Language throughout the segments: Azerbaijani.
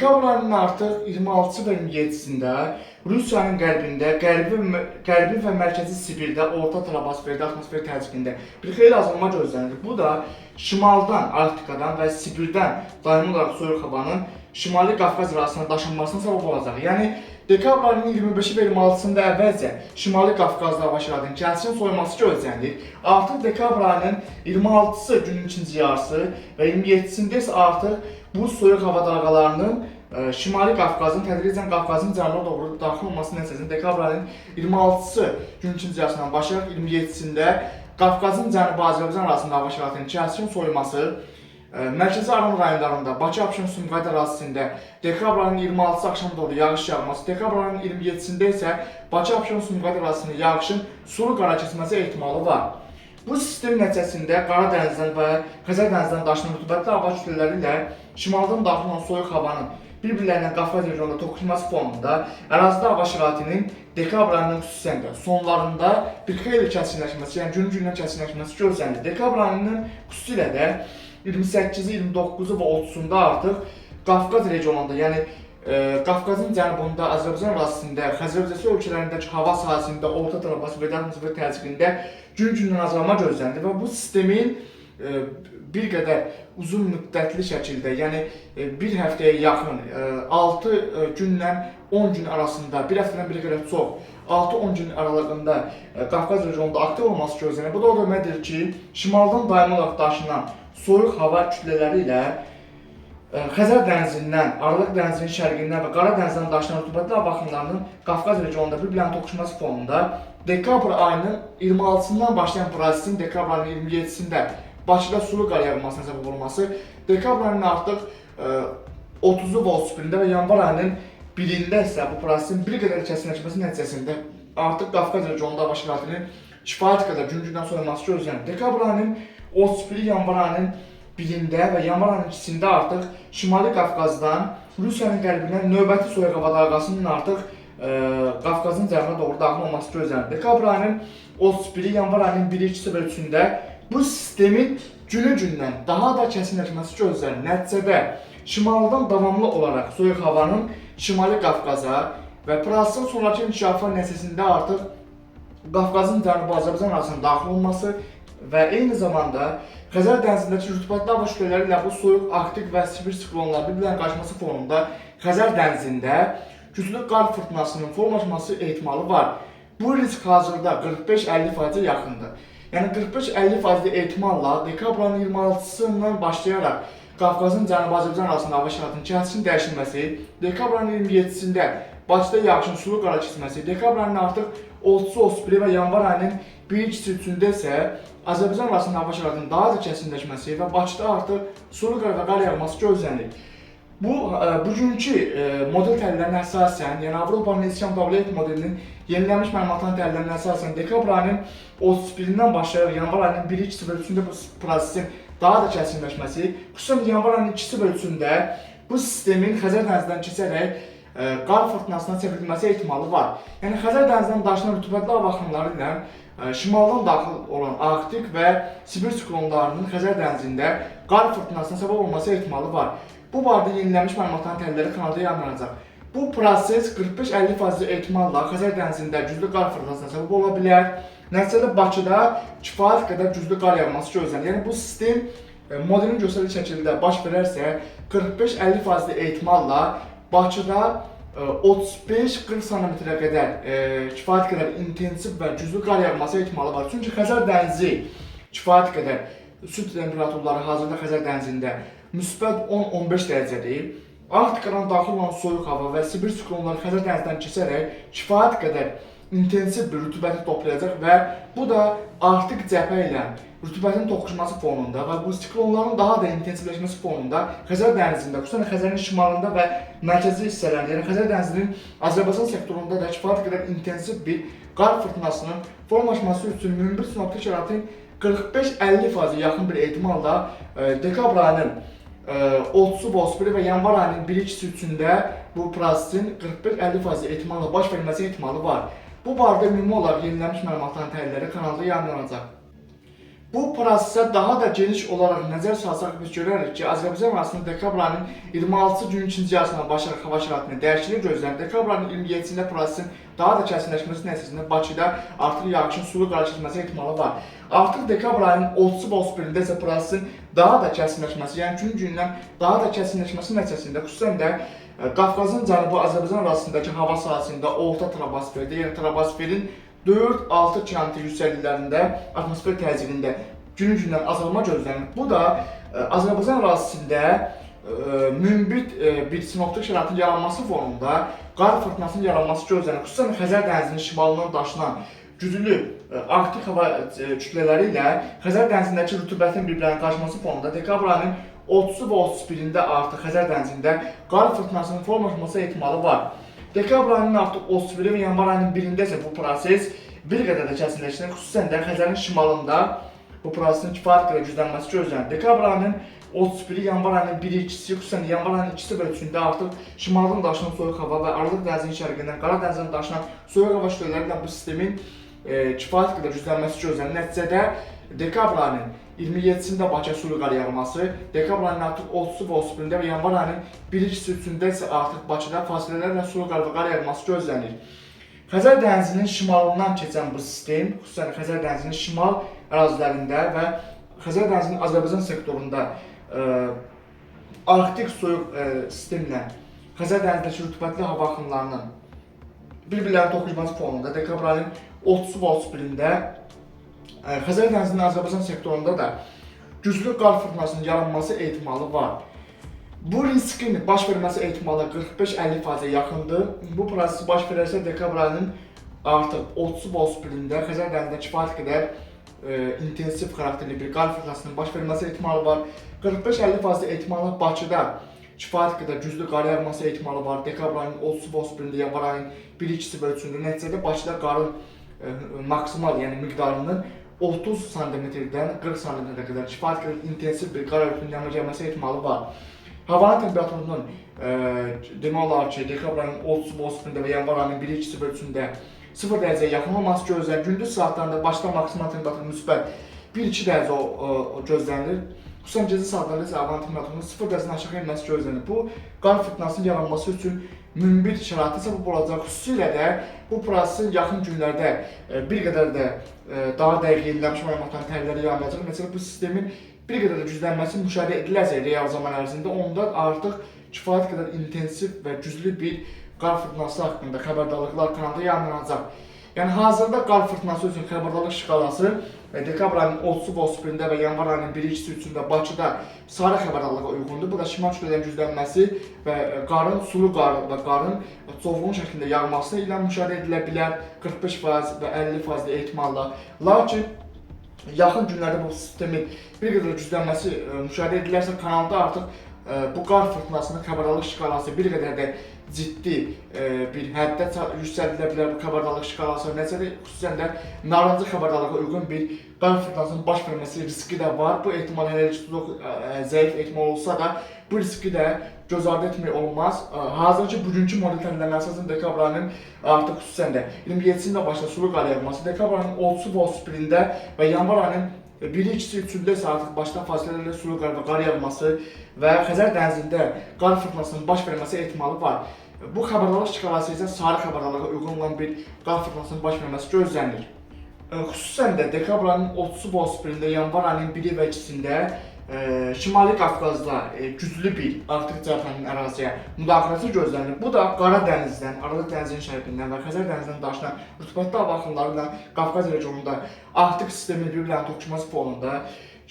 Dekabr ayının artıq 26-sı və 27-sində Rusiyanın qərbində, qərbi və mərkəzi Sibirdə, Orta troposferdə, atmosfer təzyiqində bir xeyli azalma gözlənilir. Bu da şimaldan, Arktikadan və Sibirdən daimi olaraq soyuq havanın Şimali Qafqaz ərazisinə daşınmasına səbəb olacaq. Yəni dekabr ayının 25-i və 26-sında əvvəlcə Şimali Qafqazda hava şəraitinin kəskin soyuması gözlənilir. Artıq dekabr ayının 26-sı günün ikinci yarısı və 27-sində isə artıq bu soyuq hava dalğalarının Şimali Qafqazın, tədricən Qafqazın cənubuna doğru daxil olması nəticəsində dekabr ayının 26-sı günün ikinci yarısından başlayaraq 27-sində Qafqazın cənubu Azərbaycan arasında hava şəraitinin kəskin soyuması, Mərkəzi Aran rayonlarında, Bakı-Abşeron Sumqayıt ərazisində dekabr ayının 26-sı axşama doğru yağış yağması, dekabr ayının 27-sində isə Bakı-Abşeron Sumqayıt ərazisində yağışın sulu qara keçməsi ehtimalı var. Bu sistem nəticəsində Qara dənizdən və Xəzər dənizindən daşınan rütubətli hava kütlələri ilə şimaldan daxil olan soyuq havanın bir-birlərindən Qafqaz regionunda toqquşması fonunda ərazidə hava şəraitinin dekabr ayının xüsusən də sonlarında bir xeyli kəskinləşməsi, yəni gün-gündən kəskinləşməsi gözlənilir. Dekabr ayının xüsusilə də 28-i, 29-u və 30-sunda artıq Qafqaz regionunda, yəni Qafqazın cənubunda, Azərbaycan ərazisində, Xəzər ölkələrindəki hava sahəsində, Orta troposfer və atmosfer təzyiqində gün-gündən azalma gözlənilir və bu sistemin bir qədər uzun müddətli şəkildə, yəni bir həftəyə yaxın, 6 günlə 10 gün arasında, bir həftədən bir qədər çox, 6-10 gün aralığında Qafqaz regionunda aktiv olması gözlənir. Bu da o deməkdir ki, şimaldan daimi olaraq daşınan soyuq hava kütlələri ilə Xəzər dənizindən, Aralıq dənizinin şərqindən və Qara dənizdən daşınan rütubətli hava axınlarının Qafqaz regionunda bir-birlərini toqquşması fonunda dekabr ayının 26-sından başlayan prosesin dekabr ayının 27-sində Bakıda sulu qar yağmasına səbəb olması, dekabr ayının artıq 30-u və 31-də və yanvar ayının 1-də isə bu prosesin bir qədər kəskinləşməsi nəticəsində artıq Qafqaz regionunda hava şəraitinin kifayət qədər gün-gündən soyuması gözlənir. Dekabr ayının 31-i, yanvar ayının 1-də və yanvar ayının 2-sində artıq Şimali Qafqazdan Rusiyanın qərbindən növbəti soyuq hava dalğasının artıq Qafqazın cənubuna doğru daxil olması gözlənilir. Dekabr ayının 31-i, yanvar ayının 1-i, 2-si və 3-ündə bu sistemin günü-gündən daha da kəskinləşməsi gözlənilir. Nəticədə şimaldan davamlı olaraq soyuq havanın Şimali Qafqaza və prosesin sonraki inkişafı nəticəsində artıq Qafqazın cənubu Azərbaycan arasında daxil olması və eyni zamanda Xəzər dənizindəki rütubətli hava kütlələri ilə bu soyuq Arktik və Sibir siklonları bir-birlərini qarşılaması fonunda Xəzər dənizində güclü qar fırtınasının formalaşması ehtimalı var. Bu risk hazırda 45-50%-ə yaxındır. Yəni 45-50% ehtimalla dekabr ayının 26-sından başlayaraq Qafqazın cənubu Azərbaycan arasında hava şəraitinin kəskin dəyişilməsi, dekabr ayının 27-sində Bakıda yağışın sulu qara keçməsi, dekabr ayının artıq 30-u, 31-i və yanvar ayının 1-2-si, 3-ündə isə Azərbaycan arasında hava şəraitinin daha da kəskinləşməsi və Bakıda artıq sulu qar və qar yağması gözlənilir. Bugünkü model təhlillərinə əsasən, yəni Avropanın İskan Davlet modelinin yenilənmiş məlumatların təhlillərinə əsasən dekabr ayının 31-dən başlayaraq yanvar ayının 1-i, 2-si və 3-ündə bu prosesin daha da kəskinləşməsi, xüsusən yanvar ayının 2-si və 3-ündə bu sistemin Xəzər dənizindən keçərək qar fırtınasına çevrilməsi ehtimalı var. Yəni Xəzər dənizindən daşınan rütubətli hava axınları ilə şimaldan daxil olan Arktik və Sibir siklonlarının Xəzər dənizində qar fırtınasına səbəb olması ehtimalı var. Bu barədə yenilənmiş məlumatların təhlilləri kanalda yayımlanacaq. Bu proses 45-50% ehtimalla Xəzər dənizində güclü qar fırtınasına səbəb ola bilər. Nəticədə Bakıda kifayət qədər güclü qar yağması gözlənilir. Yəni bu sistem modelin göstərdiyi şəkildə baş verərsə 45-50% ehtimalla Bakıda 35-40 cm-ə qədər kifayət qədər intensiv və güclü qar yağması ehtimalı var. Çünki Xəzər dənizi kifayət qədər süd temperaturları hazırda Xəzər dənizində müsbət 10-15 dərəcədir. Arktikadan daxil olan soyuq hava və Sibir siklonları Xəzər dənizindən keçərək kifayət qədər intensiv bir rütubəti toplayacaq və bu da Arktik cəbhə ilə rütubətin toqquşması fonunda və bu siklonların daha da intensivləşməsi fonunda Xəzər dənizində, xüsusən Xəzərin şimalında və mərkəzi hissələrində, yəni Xəzər dənizinin Azərbaycan sektorunda da kifayət qədər intensiv bir qar fırtınasının formalaşması üçün ümumi sinoptik şəraitin 45-50% yaxın bir ehtimalla dekabr ayının 30-u, 31-i və yanvar ayının 1-2-si üçündə bu prosesin 45-50% ehtimalla baş verməsi ehtimalı var. Bu barədə ümumi olaraq yenilənmiş məlumatların təhlilləri kanalda yayımlanacaq. Bu prosesə daha da geniş olaraq nəzər salsaq biz görərik ki, Azərbaycan arasında dekabr ayının 26 günün ikinci yarısından başlayaraq hava şəraitinin dəyişikliyi gözlənilir. Dekabr ayının 27-də prosesin daha da kəskinləşməsi nəticəsində Bakıda artıq yağışın sulu qar keçməsi ehtimalı var. Artıq dekabr ayının 30 və 31-də isə prosesin daha da kəskinləşməsi, yəni gün-gündən daha da kəskinləşməsi nəticəsində xüsusən də Qafqazın cənubu Azərbaycan arasındakı hava sahəsində orta troposferdə, yəni troposferin 4-6 km yüksəkliklərində atmosfer təzyiqində gün-gündən azalma gözlənilir. Bu da Azərbaycan ərazisində münbit bir sinoptik şəraitin yaranması fonunda qar fırtınasının yaranması gözlənilir. Xüsusən Xəzər dənizinin şimalından daşınan güclü arktik hava kütlələri ilə Xəzər dənizindəki rütubətin bir-birinin qarşılaması fonunda dekabr ayının 30 və 31-də artıq Xəzər dənizində qar fırtınasının formalaşması ehtimalı var. Dekabr ayının artıq 31-i və yanvar ayının 1-də isə bu proses bir qədər də kəskinləşir. Xüsusən də Xəzərin şimalında bu prosesin kifayət qədər güclənməsi gözlənilir. Dekabr ayının 31-i, yanvar ayının 1-i, 2-si, xüsusən yanvar ayının 2-si və 3-ündə artıq şimaldan daşınan soyuq hava və Aralıq dənizinin şərqindən Qara dənizdən daşınan soyuq hava kütlələri ilə bu sistemin kifayət qədər güclənməsi gözlənilir. Nəticədə dekabr ayının 27-sində Bakıya sulu qar yağması, dekabr ayının artıq 30-u və 31-də və yanvar ayının 1-i, 2-si, 3-ündə isə artıq Bakıda fasilələrlə sulu qar və qar yağması gözlənilir. Xəzər dənizinin şimalından keçən bu sistem, xüsusən Xəzər dənizinin şimal ərazilərində və Xəzər dənizinin Azərbaycan sektorunda arktik soyuq sistemlə Xəzər dənizindəki rütubətli hava axınlarının bir-birlərini toxuşması fonunda dekabr ayının 30 və 31-də Xəzər dənizinin Azərbaycan sektorunda da güclü qar fırtınasının yaranması ehtimalı var. Bu riskin baş verməsi ehtimalı 45-50%-ə yaxındır. Bu proses baş verərsə dekabr ayının artıq 30 və 31-də Xəzər dənizində kifayət qədər intensiv xarakterli bir qar fırtınasının baş verməsi ehtimalı var. 45-50% ehtimalı Bakıda kifayət qədər güclü qar yağması ehtimalı var. Dekabr ayının 30 və 31-də, yanvar ayının 1-i, 2-si və 3-ündə nəticədə Bakıda qarın maksimal, yəni miqdarının 30 sm-dən 40 sm-ə qədər kifayət qədər intensiv bir qar örtüyünün yanına gəlməsi ehtimalı var. Havanın temperaturunun demək olar ki, dekabr ayının 30 və 31-də və yanvar ayının 1-i, 2-si və 3-ündə 0 dərəcəyə yaxın olması gözlənilir. Gündüz saatlarında Bakıda maksimal temperatur müsbət 1-2 dərəcə gözlənilir. Xüsusən gecə saatlarında isə havanın temperaturunun 0 dərəcədən aşağı enməsi gözlənilir. Bu, qar fırtınasının yaranması üçün münbit şəraitə səbəb olacaq. Xüsusilə də bu prosesin yaxın günlərdə bir qədər də daha dəqiq yenilənmiş məlumatların təhliləri yaranacaq. Məsələn, bu sistemin bir qədər də güclənməsi müşahidə edilərsə real zaman ərzində, onda artıq kifayət qədər intensiv və güclü bir qar fırtınası haqqında xəbərdarlıqlar kanalda yayımlanacaq. Yəni hazırda qar fırtınası üçün xəbərdarlıq şkalası dekabr ayının 30 və 31-də və yanvar ayının 1-i, 2-si, 3-ündə Bakıda sarı xəbərdarlığa uyğundur. Bu da şimal kütlələrin güclənməsi və qarın, sulu qar və qarın çovğun şəklində yağması ilə müşahidə edilə bilər 45% və 50% ehtimalla. Lakin yaxın günlərdə bu sistemin bir qədər güclənməsi müşahidə edilərsə, kanalda artıq bu qar fırtınasının xəbərdarlıq şkalası bir qədər də ciddi bir həddə yüksəldilə bilər bu xəbərdarlıq şkalası. Nəticədə xüsusən də narıncı xəbərdarlığa uyğun bir qar fırtınasının baş verməsi riski də var. Bu ehtimal hələ çox zəif ehtimal olsa da bu riski də göz ardı etmək olmaz. Hazırki bugünkü model təhlillərinə əsasən dekabr ayının artıq xüsusən də 27-sində başlayacaq sulu qar yağması, dekabr ayının 30 və 31-də və yanvar ayının 1-i, 2-si, 3-ündə isə artıq başdan fasilələrlə sulu qar və qar yağması və Xəzər dənizində qar fırtınasının baş verməsi ehtimalı var. Bu xəbərdarlıq şkalası isə sarı xəbərdarlığa uyğun olan bir qar fırtınasının baş verməsi gözlənilir. Xüsusən də dekabr ayının 30 və 31-də, yanvar ayının 1-i və 2-sində Şimali Qafqazda güclü bir Arktik cərfənin əraziyə müdaxiləsi gözlənilir. Bu da Qara dənizdən, Aralıq dənizinin şərqindən və Xəzər dənizindən daşınan rütubətli hava axınları ilə Qafqaz regionunda Arktik sistemin bir-birlərini toqquşması fonunda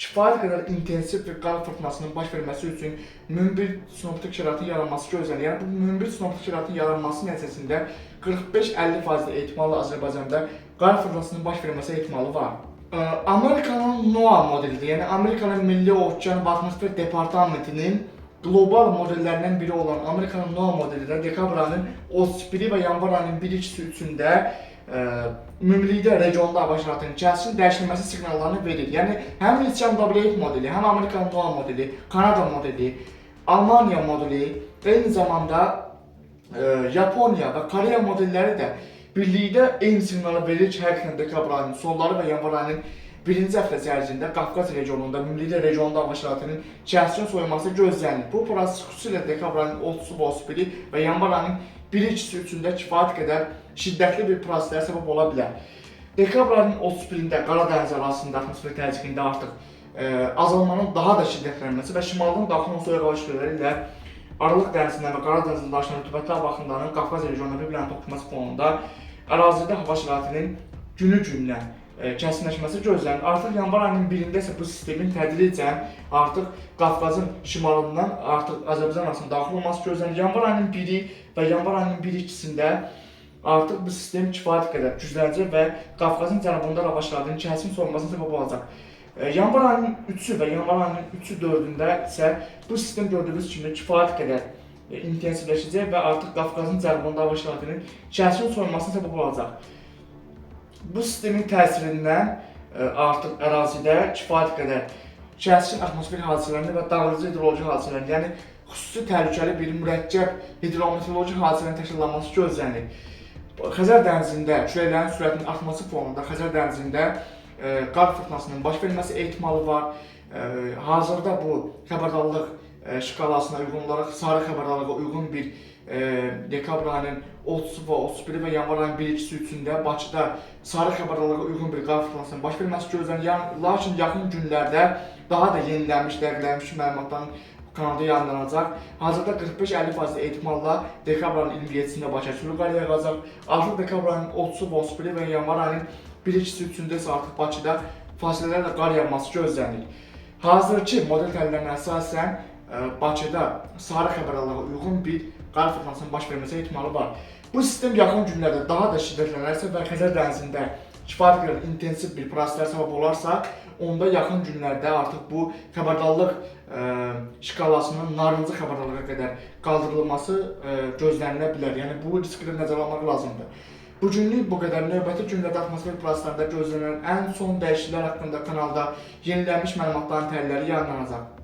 kifayət qədər intensiv bir qar fırtınasının baş verməsi üçün münbit sinoptik şəraitin yaranması gözlənilir. Yəni bu münbit sinoptik şəraitin yaranması nəticəsində 45-50% ehtimalla Azərbaycanda qar fırtınasının baş verməsi ehtimalı var. Amerikanın NOAA modelidir, yəni Amerikanın Milli Okean və Atmosfer Departamentinin qlobal modellərindən biri olan Amerikanın NOAA modeli də dekabr ayının 31-i və yanvar ayının 1-i, 2-si, 3-ündə ümumilikdə regionda hava şəraitinin kəskin dəyişilməsi siqnallarını verir. Yəni həm Lithium WF modeli, həm Amerikanın NOAA modeli, Kanada modeli, Almaniya modeli, eyni zamanda Yaponiya və Koreya modelləri də birlikdə eyni siqnalı verir ki, həqiqətən dekabr ayının sonları və yanvar ayının birinci həftə ərzində Qafqaz regionunda, Millidə regionunda hava şəraitinin kəskin soyuması gözlənilir. Bu proses xüsusilə dekabr ayının 30-u və 31-i və yanvar ayının 1-2-si üçündə kifayət qədər şiddətli bir proseslərə səbəb ola bilər. Dekabr ayının 31-də Qara dəniz arasında atmosfer təzyiqində artıq azalmanın daha da şiddətlənməsi və şimaldan daxil soyuq hava kütlələri ilə Aralıq dənizindən və Qara dənizində daşınan rütubətli hava axınlarının Qafqaz regionunda bir-birinin toxunması fonunda ərazidə hava şəraitinin günü-gündən kəskinləşməsi gözlənilir. Artıq yanvar ayının 1-də isə bu sistemin tədricən artıq Qafqazın şimalından artıq Azərbaycan arasında daxil olması gözlənilir. Yanvar ayının 1-i və yanvar ayının 1-2-sində artıq bu sistem kifayət qədər güclənəcək və Qafqazın cənubunda hava şəraitinin kəskin soyunmasına səbəb olacaq. Yanvar ayının 3-ü və yanvar ayının 3-ü 4-ündə isə bu sistem gördüyünüz kimi kifayət qədər intensivləşəcək və artıq Qafqazın cənubunda hava şəraitinin kəskin soyunmasına səbəb olacaq. Bu sistemin təsirindən artıq ərazidə kifayət qədər kəskin atmosfer hadisələrini və dağıdıcı hidroloji hadisələrini, yəni xüsusi təhlükəli bir mürəkkəb hidrometeoroloji hadisələrin təşkillanması gözlənilir. Xəzər dənizində küləklərin sürətinin artması fonunda Xəzər dənizində qar fırtınasının baş verməsi ehtimalı var. Hazırda bu xəbərdarlıq şkalasına uyğun olaraq sarı xəbərdarlığa uyğun bir dekabr ayının 30-u və 31-i və yanvar ayının 1-2-si üçündə Bakıda sarı xəbərdarlığa uyğun bir qar fırtınasının baş verməsi gözlənilir. Lakin yaxın günlərdə daha da yenilənmiş, dəqiqlənmiş məlumatların kanalda yayınlanacaq. Hazırda 45-50% ehtimalla dekabr ayının 27-sində Bakıya sürü qar yağacaq. Artıq dekabr ayının 30-u və 31-i və yanvar ayının 1-2-si üçündə isə artıq Bakıda fasilələrlə qar yağması gözlənilir. Hazırki model təhlillərinə əsasən Bakıda sarı xəbərdarlığa uyğun bir qar fırtınasının baş verməsi ehtimalı var. Bu sistem yaxın günlərdə daha da şiddətlənərsə və Xəzər dənizində kifayət qədər intensiv bir proseslər səbəb olarsa, onda yaxın günlərdə artıq bu xəbərdarlıq şkalasının narıncı xəbərdarlığa qədər qaldırılması gözlənilə bilər. Yəni bu riski də nəzərə almaq lazımdır. Bugünlük bu qədər. Növbəti günlərdə atmosfer proseslərində gözlənilən ən son dəyişikliklər haqqında kanalda yenilənmiş məlumatların təhlilləri yayınlanacaq.